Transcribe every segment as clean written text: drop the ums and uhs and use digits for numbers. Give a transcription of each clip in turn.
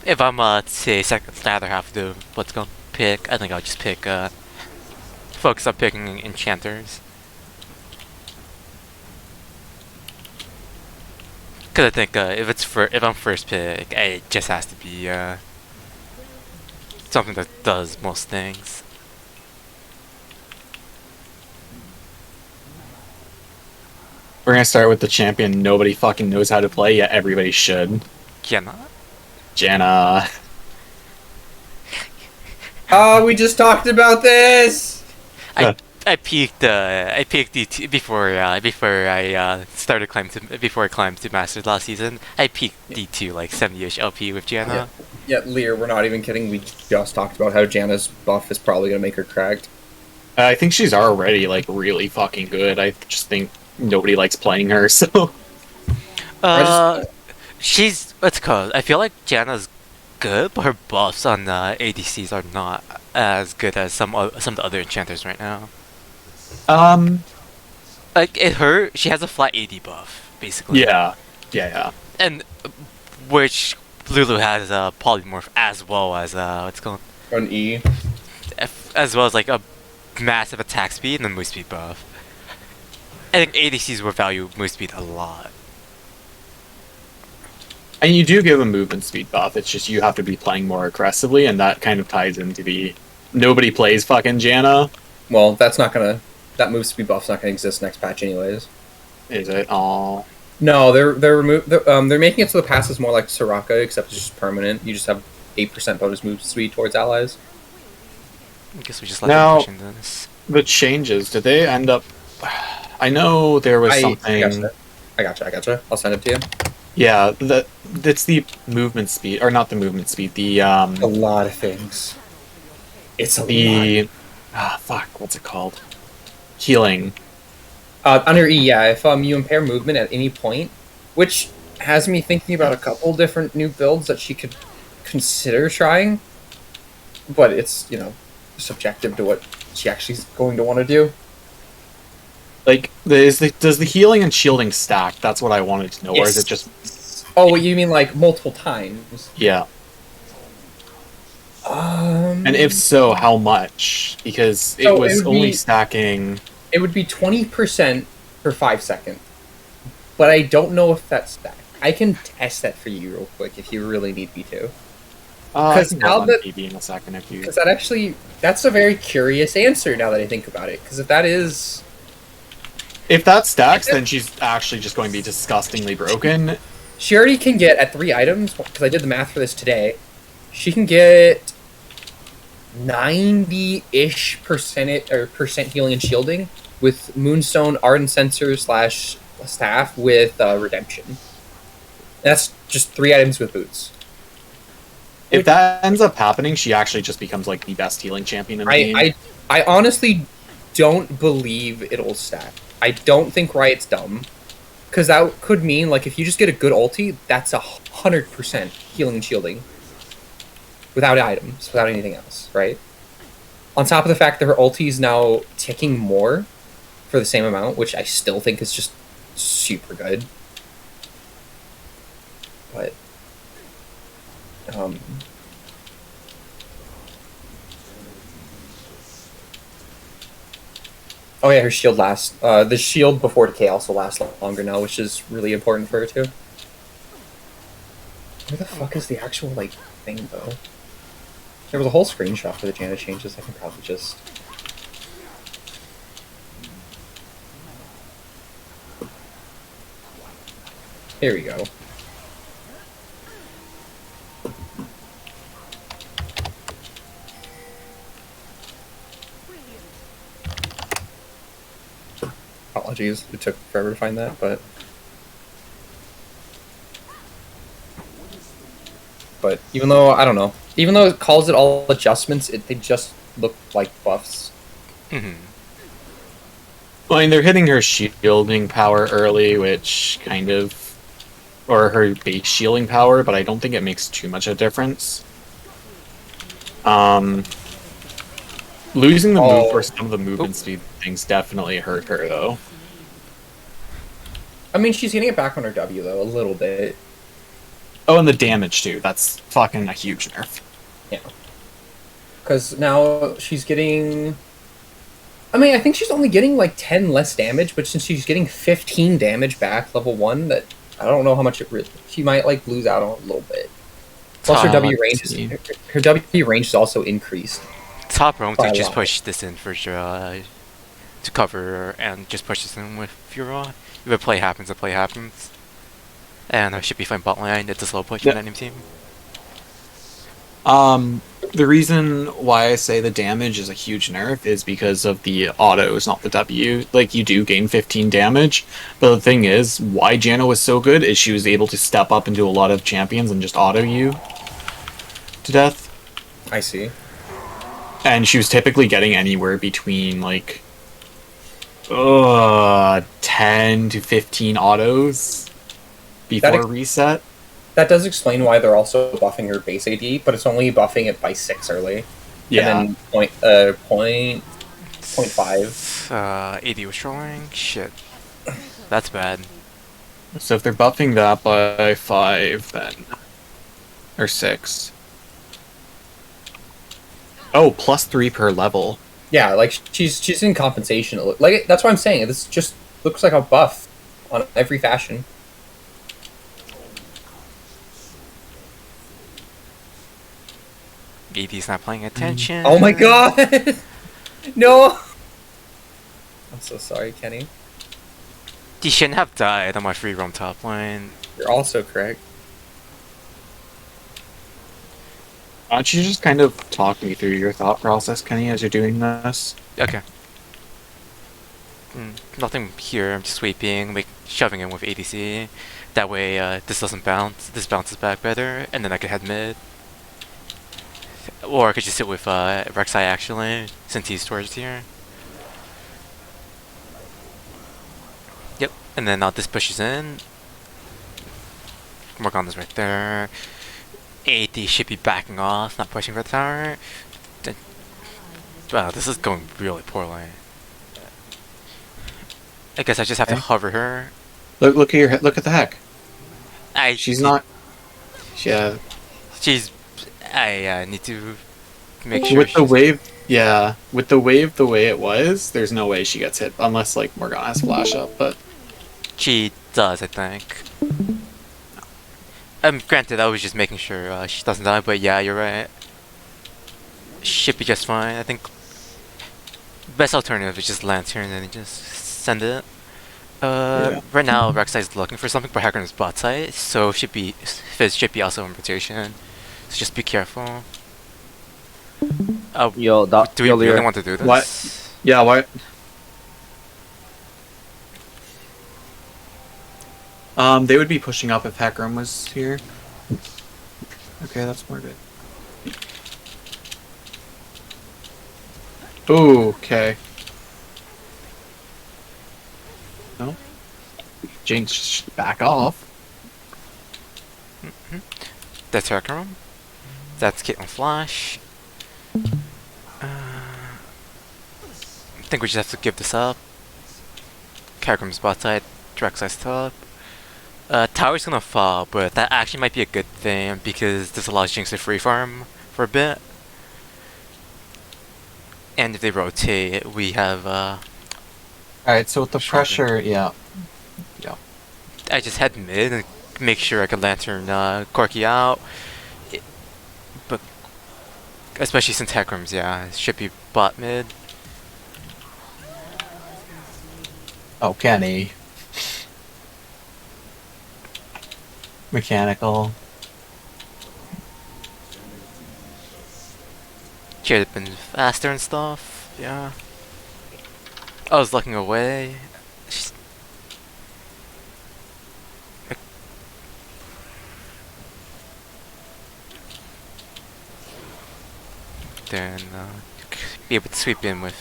If I'm say second latter half of the what's gonna pick, I think I'll just pick focus on picking enchanters. Cause I think if I'm first pick, it just has to be something that does most things. We're gonna start with the champion nobody fucking knows how to play, yet everybody should. Janna. Janna. Oh, we just talked about this. I I peaked before I before I climbed to Masters last season. I peaked D2 like 70ish LP with Yeah, Janna. yeah, Lear. We're not even kidding. We just talked about how Janna's buff is probably gonna make her cracked. I think she's already like really fucking good. I just think nobody likes playing her, so I just Uh, she's what's it called? I feel like Janna's good, but her buffs on ADCs are not as good as some of the other enchanters right now. um Like she has a flat AD buff basically, yeah. Yeah. and which Lulu has a polymorph as well as what's it called, on E. as well as like a massive attack speed and a move speed buff. I think ADCs will value move speed a lot. And you do give a movement speed buff, it's just you have to be playing more aggressively, and that kind of ties into the nobody plays fucking Janna. Well, that's not gonna. That move speed buff's not gonna exist next patch, anyways. Is it all? No, they're making it so the pass is more like Soraka, except it's just permanent. You just have 8% bonus move speed towards allies. I guess we just let them Now push into this. the changes, did they end up I know there was I something gotcha. I gotcha. I'll send it to you. yeah, that's the movement speed, or not the movement speed, A lot of things. It's a lot. the fuck, what's it called? Healing. Under E, yeah, if you impair movement at any point, which has me thinking about a couple different new builds that she could consider trying, but it's, subjective to what she actually is going to want to do. Like, does the healing and shielding stack? That's what I wanted to know. Or is it just Oh, you mean like multiple times? yeah? Um, And if so, how much? Because it So it was would only be- stacking. it would be 20% for 5 seconds, but I don't know if that's stacked. I can test that for you real quick if you really need me to. I 'Cause can now go on that- PB in a second if you. Because that's a very curious answer now that I think about it. Because if that is, If that stacks, then she's actually just going to be disgustingly broken. she already can get at 3 items, because I did the math for this today, she can get 90-ish percent healing and shielding with Moonstone, Ardent Sensor slash staff with Redemption. That's just 3 items with boots. If that ends up happening, she actually just becomes like the best healing champion in the game. I honestly don't believe it'll stack. I don't think Riot's dumb. Because that could mean, like, if you just get a good ulti, that's 100% healing and shielding. Without items, without anything else, right? On top of the fact that her ulti is now ticking more for the same amount, which I still think is just super good. But, oh yeah, her shield lasts. The shield before decay also lasts longer now, which is really important for her too. Where the fuck is the actual, like, thing, though? There was a whole screenshot for the Janna changes. I can probably just... Here we go. Apologies, it took forever to find that, but... But even though, I don't know, even though it calls it all adjustments, they just look like buffs. Mm-hmm. Well, I mean, they're hitting her shielding power early, which kind of, or her base shielding power, but I don't think it makes too much of a difference. Losing the move for some of the movement speed things definitely hurt her, though. I mean, she's getting it back on her W, though, a little bit. Oh, and the damage too. That's fucking a huge nerf. Yeah. Because now she's getting. I mean, I think she's only getting like 10 less damage, but since she's getting 15 damage back level 1, that I don't know how much it really. She might like lose out on a little bit. Plus, her W range let's is see. her W range is also increased. Top roam By to a just lot. push this in for sure, to cover and just push this in with your if a play happens, a play happens. And I should be fine bot lane. It's a slow push Yeah. from any team. The reason why I say the damage is a huge nerf is because of the autos, not the W. Like, you do gain 15 damage, but the thing is, why Janna was so good is she was able to step up into a lot of champions and just auto you to death. I see. And she was typically getting anywhere between, like, 10 to 15 autos before reset. That does explain why they're also buffing her base AD, but it's only buffing it by 6 early. Yeah. And then point 0.5. AD was trolling. Shit. That's bad. So if they're buffing that by 5, then... Or 6. Oh, +3 per level. Yeah, like she's in compensation. Like that's what I'm saying. This just looks like a buff on every fashion. AD's not paying attention. Oh my god! No! I'm so sorry, Kenny. He shouldn't have died on my free roam top lane. You're also correct. Why don't you just kind of talk me through your thought process, Kenny, as you're doing this? Okay. Nothing here. I'm just sweeping, like shoving in with ADC. That way, this doesn't bounce. This bounces back better, and then I could head mid. Or I could just sit with Rek'Sai actually, since he's towards here. Yep, and then this pushes in. Morgana's right there. AD should be backing off, not pushing for the tower. Wow, this is going really poorly. I guess I just have to hover her. Look at the heck. She's not... Yeah. I need to make sure. With the wave... Yeah. With the wave the way it was, there's no way she gets hit. Unless, like, Morgana has flash up, but... She does, I think. Granted, I was just making sure she doesn't die, but yeah, you're right. Should be just fine. I think best alternative is just Lantern and then just send it. Right now, Rek'Sai's looking for something, but Haggard is bot side, so Fizz should be also in rotation. So just be careful. Yo, Do we really want to do this? What? Yeah, why... they would be pushing up if Hecarim was here. Okay, that's more good. Ooh, okay. No? Jinx, just back off. That's Hecarim. That's Caitlyn Flash. I think we just have to give this up. Hecarim's bot side, Rek'Sai's top. Tower's gonna fall, but that actually might be a good thing because this allows Jinx to free farm for a bit. And if they rotate, we have Alright, so with the Sure. pressure, yeah. I just head mid and make sure I can lantern Corki out. But especially since Hecarim's, yeah, it should be bot mid. Oh, Kenny. Mechanical. Should have been faster and stuff, yeah. I was looking away. Then be able to sweep in with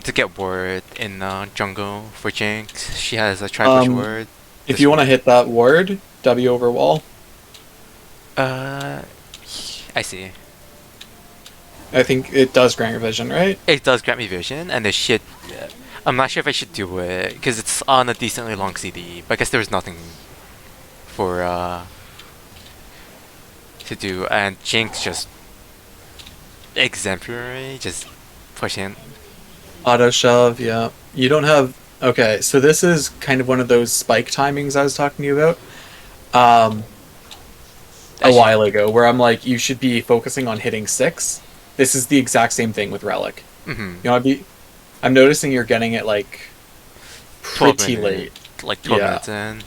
to get ward in jungle for Jinx. She has a tri-push ward. If you want to hit that ward, W over wall. I see. I think it does grant your vision, right? It does grant me vision, and it should. I'm not sure if I should do it because it's on a decently long CD. But I guess there was nothing for to do, and Jinx just exemplary, just pushing. Auto shove, yeah. You don't have. Okay, so this is kind of one of those spike timings I was talking to you about. A while ago, where I'm like, you should be focusing on hitting 6. This is the exact same thing with Relic. Mm-hmm. You know, I'm noticing you're getting it like 12 pretty late. like 12 Yeah. minutes in.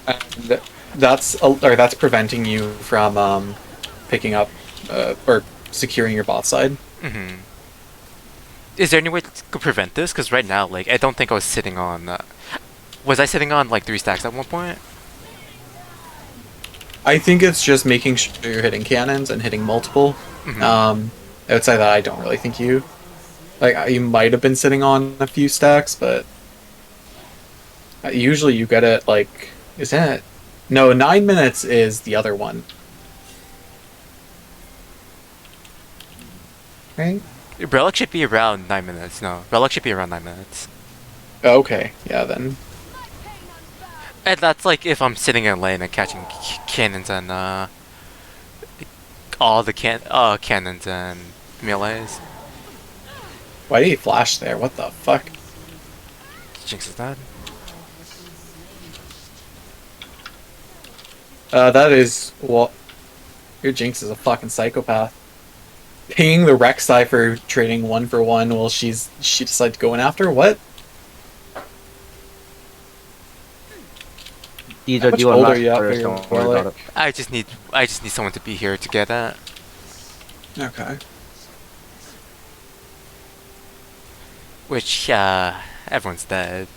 And that's preventing you from picking up or securing your bot side. Mm-hmm. Is there any way to prevent this? Because right now, like, I don't think I was sitting on. Was I sitting on like 3 stacks at one point? I think it's just making sure you're hitting cannons and hitting multiple. Mm-hmm. Outside that, I don't really think you might have been sitting on a few stacks, but usually you get it like, isn't it? No, 9 minutes is the other one, right? Relic should be around 9 minutes. No, Relic should be around 9 minutes. Okay, yeah then. And that's like if I'm sitting in lane and catching cannons and all the cannons and melees. Why did he flash there? What the fuck? Jinx is dead. That is what. Your Jinx is a fucking psychopath. Paying the Rek'Sai for trading 1-for-1 while she decided to go in after? What? Either much do a older match are you at first, for your don't worry Relic? about it. I just need someone to be here to get that. Okay. Which everyone's dead.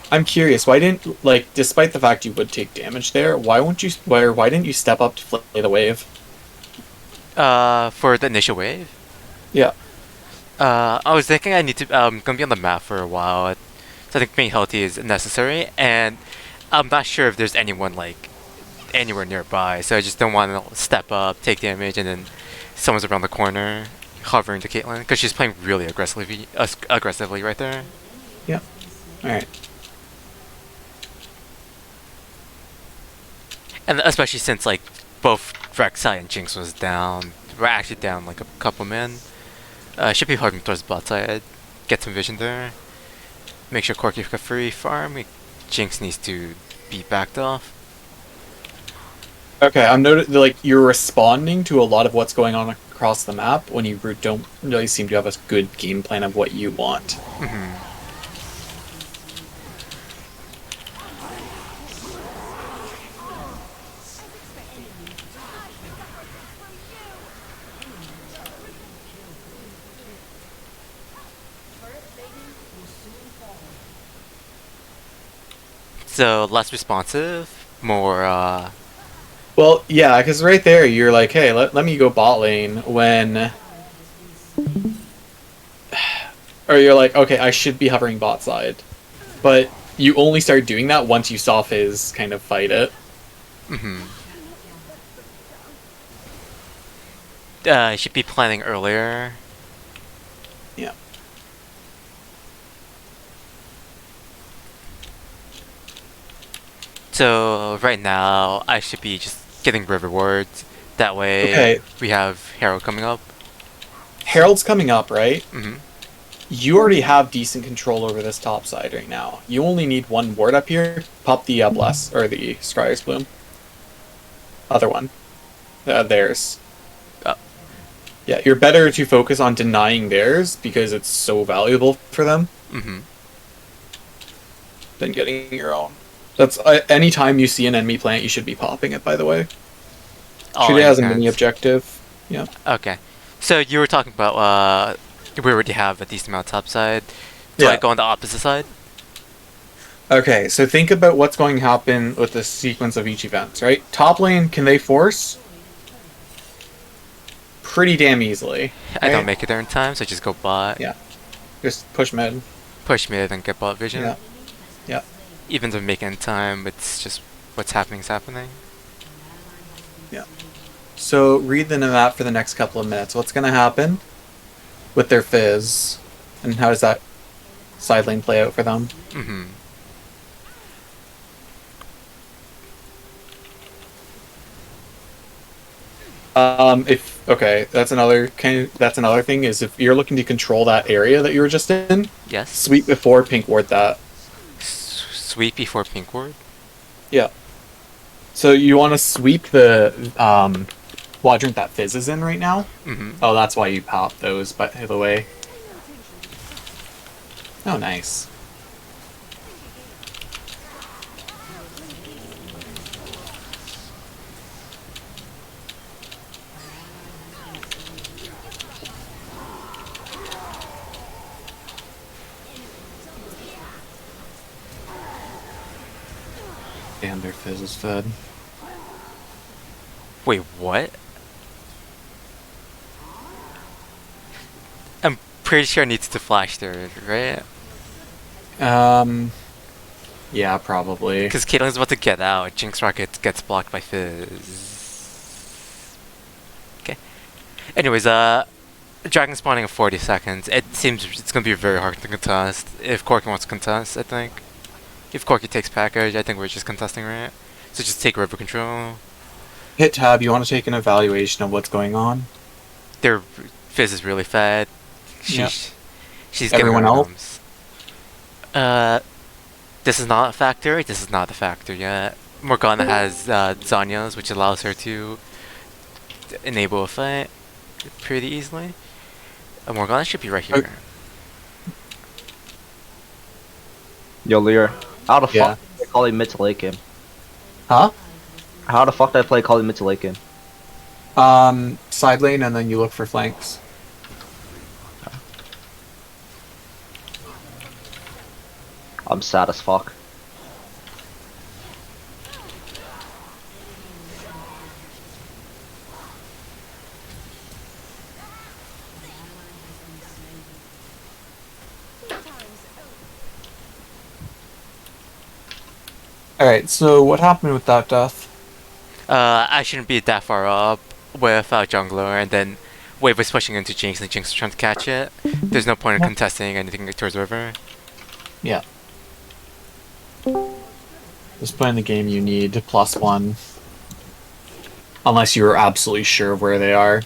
I'm curious, why didn't, like, despite the fact you would take damage there, why didn't you step up to play the wave? For the initial wave. Yeah. I was thinking I need to. Gonna be on the map for a while, so I think being healthy is necessary, and I'm not sure if there's anyone like anywhere nearby. So I just don't want to step up, take damage, and then someone's around the corner, hovering to Caitlyn because she's playing really aggressively right there. Yeah. Alright. And especially since like both Rek'Sai and Jinx was down, we're actually down like a couple men. Should be hugging towards bot side. Get some vision there. Make sure Corki got free farm. Jinx needs to be backed off. Okay, I'm noticing, like, you're responding to a lot of what's going on across the map when you don't really seem to have a good game plan of what you want. Mm-hmm. So less responsive, more Well, yeah, because right there you're like, hey, let me go bot lane when... Or you're like, okay, I should be hovering bot side. But you only start doing that once you saw Fizz kind of fight it. mm-hmm. Should be planning earlier. Yeah. So right now I should be just getting rewards. That way Okay. we have Herald coming up. Herald's coming up, right? Mm-hmm. You already have decent control over this top side right now. You only need one ward up here. Pop the Bless, or the Scryer's Bloom. Other one. Theirs. Yeah, you're better to focus on denying theirs because it's so valuable for them Mm-hmm. than getting your own. That's anytime you see an enemy plant, you should be popping it. By the way, treat it as a mini objective. Yeah. Okay. So you were talking about we already have a decent amount top side. Do I Yeah. go on the opposite side? Okay, so think about what's going to happen with the sequence of each event, right? Top lane, can they force? Pretty damn easily. I right? don't make it there in time, so I just go bot. Yeah. Just push mid. Push mid and get bot vision. Yeah. Yeah. Even though make it in time, it's just what's happening is happening. So read the map for the next couple of minutes. What's going to happen with their fizz, and how does that side lane play out for them? Mm-hmm. That's another thing is if you're looking to control that area that you were just in, Yes. sweep before pink ward that. Sweep before pink ward? Yeah. So you want to sweep the quadrant that Fizz is in right now. Mm-hmm. Oh, that's why you pop those, by the way. Oh, nice. Damn, their Fizz is fed. Wait, what? I'm pretty sure it needs to flash there, right? Yeah, probably. Because Caitlyn's about to get out. Jinx Rocket gets blocked by Fizz. Okay. Anyways, Dragon spawning in 40 seconds. It seems it's gonna be very hard to contest. If Corki wants to contest, I think. If Corki takes package, I think we're just contesting, right? So just take river control. Hit tab, you want to take an evaluation of what's going on? Their Fizz is really fed. Yep. She's Everyone getting else? this is not a factor. This is not the factor yet. Morgana has Zanya's, which allows her to enable a fight pretty easily. Morgana should be right here. Yo, Lear, how the Yeah. fuck did I call him mid to late game? Huh? How the fuck did I play calling mid to late game? Side lane, and then you look for flanks. I'm sad as fuck. Alright, so what happened with that death? I shouldn't be that far up with jungler, and then Wave was pushing into Jinx, and Jinx was trying to catch it. There's no point in contesting anything towards river. Yeah. Just playing the game you need +1. Unless you're absolutely sure of where they are.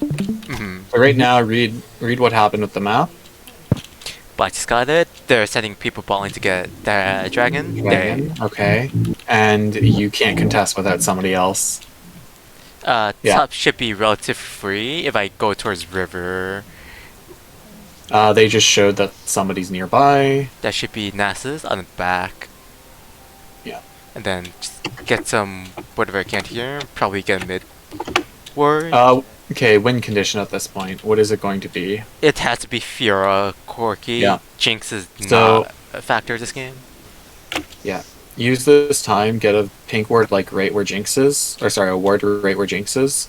Mm-hmm. But right now, read what happened with the map. But I just got it. They're sending people balling to get the dragon. Dragon, okay. And you can't contest without somebody else. Yeah. Top should be relative free if I go towards river. They just showed that somebody's nearby. That should be Nasus on the back. Yeah. And then just get some whatever I can here. Probably get a mid ward. Okay, win condition at this point. What is it going to be? It has to be Fiora, Corki. Yeah. Jinx is So- not a factor this game. Yeah. Use this time, get a pink ward like right where Jinx is. Or sorry, a ward right where Jinx is.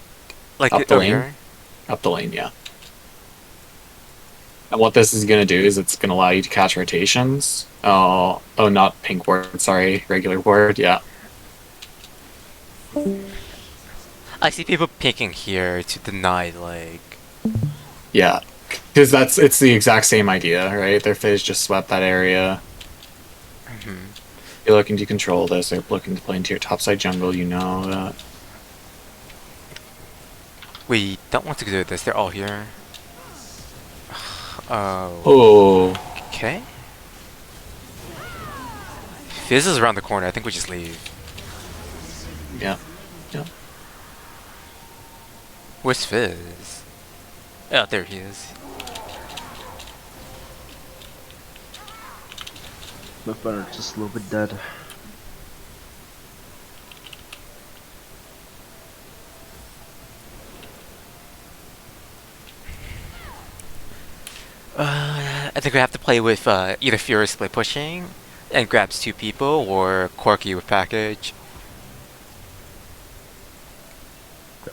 Like Up the over lane? here. Up the lane, yeah. And what this is going to do is it's going to allow you to catch rotations. Oh, not pink ward, sorry, regular ward, yeah. I see people picking here to deny, like... Yeah. Because it's the exact same idea, right? Their Fizz just swept that area. Mhm. You're looking to control this, they're looking to play into your topside jungle, you know that. We don't want to do this, they're all here. Oh. Oh. Okay. Fizz is around the corner, I think we just leave. Yeah. Yeah. Where's Fizz? Oh, there he is. My phone is just a little bit dead. I think we have to play with either Fury split pushing and grabs 2 people, or Corki with package.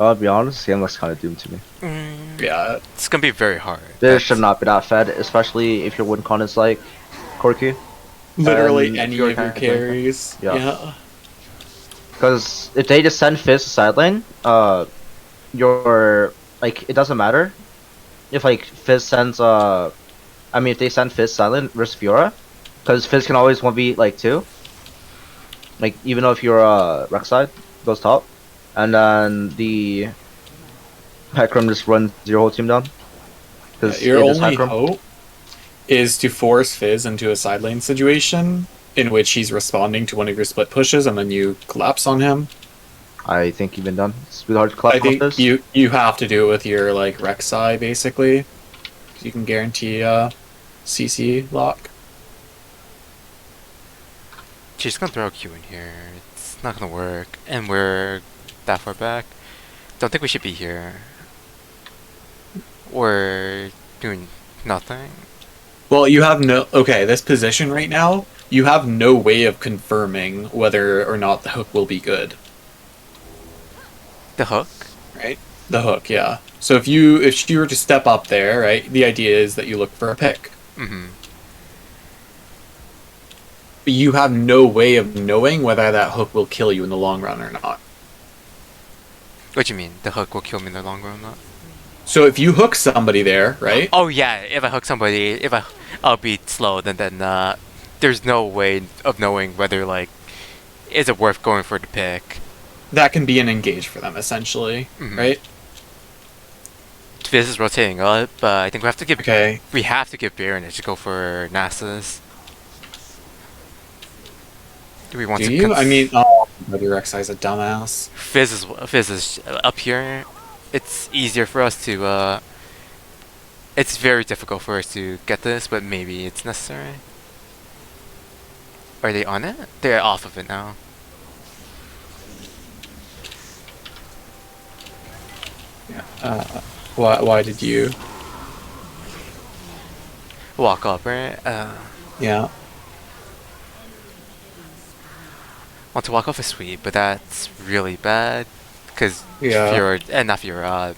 I'll be honest, this game looks kind of doomed to me. Yeah. It's gonna be very hard. This should not be that fed, especially if your win con is like Corki. Literally any Fury of your kind of thing. carries. Yeah. Yeah. Because if they just send Fizz to side lane, your like it doesn't matter if like Fizz sends I mean if they send Fizz silent versus Fiora, because Fizz can always 1v like 2. Like even though if your Rek'Sai goes top, and then the Hecarim just runs your whole team down. Because Your only hope is to force Fizz into a side lane situation in which he's responding to one of your split pushes and then you collapse on him. I think you've been done. It's really hard to I collapse on think Fizz. you have to do it with your like Rek'Sai basically. You can guarantee CC lock. She's gonna throw a Q in here. It's not gonna work. And we're that far back. Don't think we should be here. We're doing nothing. Well, you have no... Okay, this position right now, you have no way of confirming whether or not the hook will be good. The hook? Right? The hook, yeah. So if she were to step up there, right, the idea is that you look for a pick. Mm-hmm. But you have no way of knowing whether that hook will kill you in the long run or not. What do you mean? The hook will kill me in the long run or not? So if you hook somebody there, right? Oh yeah, if I hook somebody, I'll be slow, then there's no way of knowing whether like is it worth going for the pick. That can be an engage for them essentially, right? Fizz is rotating up, but I think we have to give Baron to go for Nasus. Do we want Do to? you? I mean, oh, your Rek'Sai's a dumbass. Fizz is up here. It's easier for us to. It's very difficult for us to get this, but maybe it's necessary. Are they on it? They're off of it now. Yeah. Why did you? Walk up, right? Yeah. Want to walk off a sweep, but that's really bad. Because Yeah.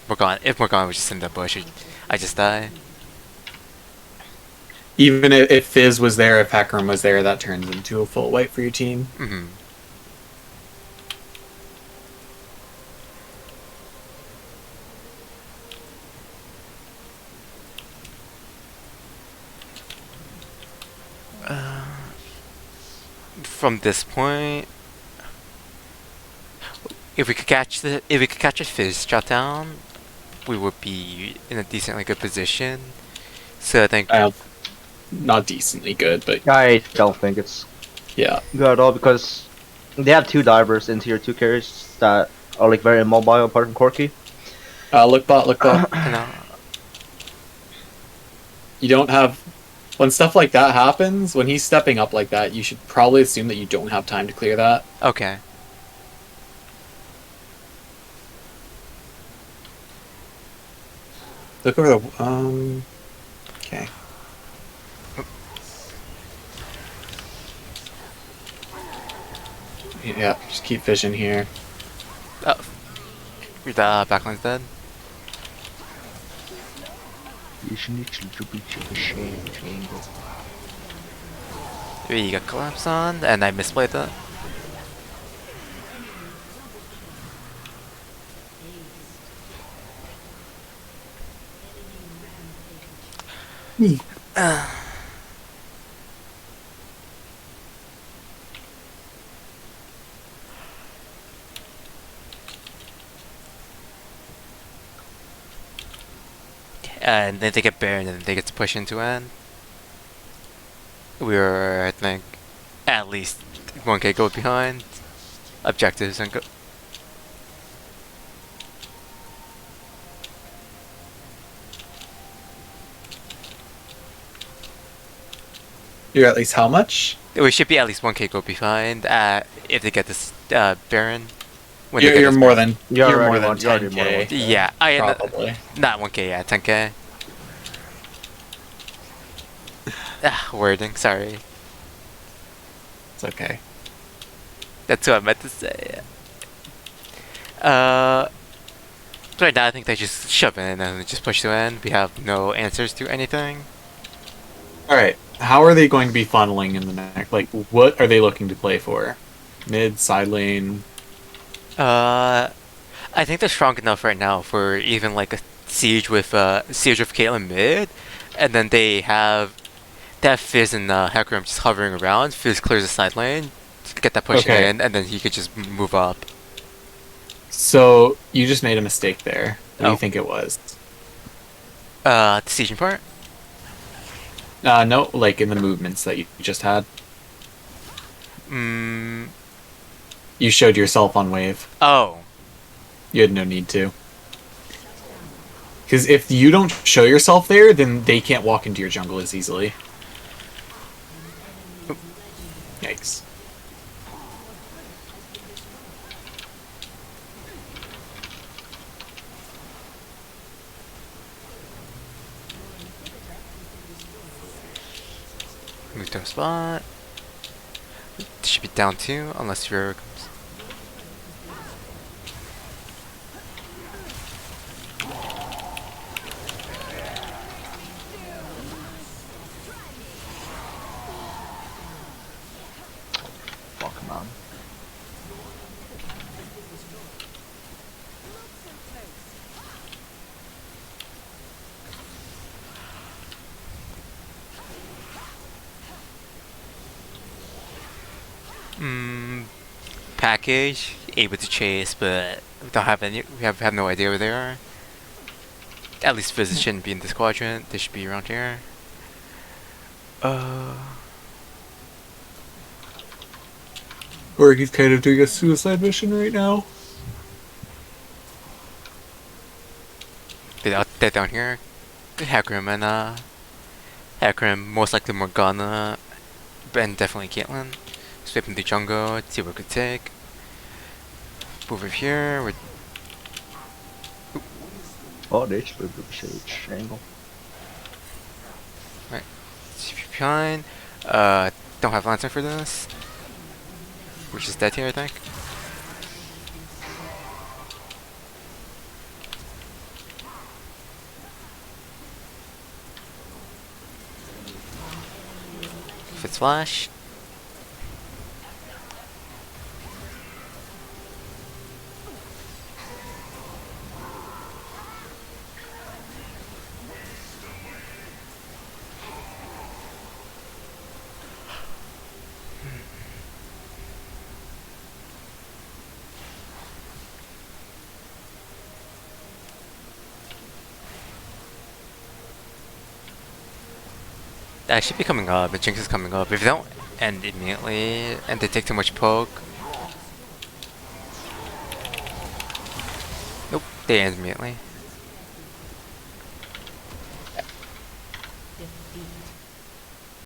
Morgana, if Morgana was just in the bush, I just die. Even if Fizz was there, if Hecarim was there, that turns into a full wipe for your team. Mm-hmm. From this point, if we could catch a Fizz shot down, we would be in a decently good position. So I think Not decently good, but I don't think it's yeah. good at all because they have 2 divers into your 2 carries that are like very immobile apart from Corki. Look bot. no. You don't have... When stuff like that happens, when he's stepping up like that, you should probably assume that you don't have time to clear that. Okay. Look over the... Okay. Yeah, just keep fishing here. Oh, the backline's dead. We got collapse on, and I misplayed that. And then they get Baron, and then they get to push into end. We were, I think, at least 1k gold behind. Objectives and go. You're at least how much? We should be at least 1k gold behind if they get this Baron. You're more than You're more already than one- you're already 10k. Yeah, Probably. not 1k, yeah, 10k. Wording, sorry. It's okay. That's what I meant to say. Right now I think they just shove in and just push to end. We have no answers to anything. Alright, how are they going to be funneling in the neck? Like, what are they looking to play for? Mid, side lane? Uh, I think they're strong enough right now for even like a siege with Caitlyn mid, and then they have Fizz and Hecarim just hovering around. Fizz clears the side lane to get that push Okay, in, and then he could just move up. so you just made a mistake there. What do you Oh, think it was? the sieging part. No, like in the movements that you just had. Mm, You showed yourself on wave. oh, You had no need to. Because if you don't show yourself there, then they can't walk into your jungle as easily. Yikes. move to a spot. Should be down two unless you're. Fuck, man. Mm, package able to chase, but we don't have any. We have no idea where they are. At least Fizz shouldn't be in this quadrant. They should be around here. Uh, Or he's kind of doing a suicide mission right now. they're down here. Hecarim and Hecarim, most likely Morgana, and definitely Caitlyn. Sweeping the jungle, see what we could take. Move over here. We're Oh, they should be able to shade angle. behind. Don't have lantern for this. We're just dead here, I think. If it's flash. That should be coming up. The Jinx is coming up. If they don't end immediately and they take too much poke. Nope, they end immediately.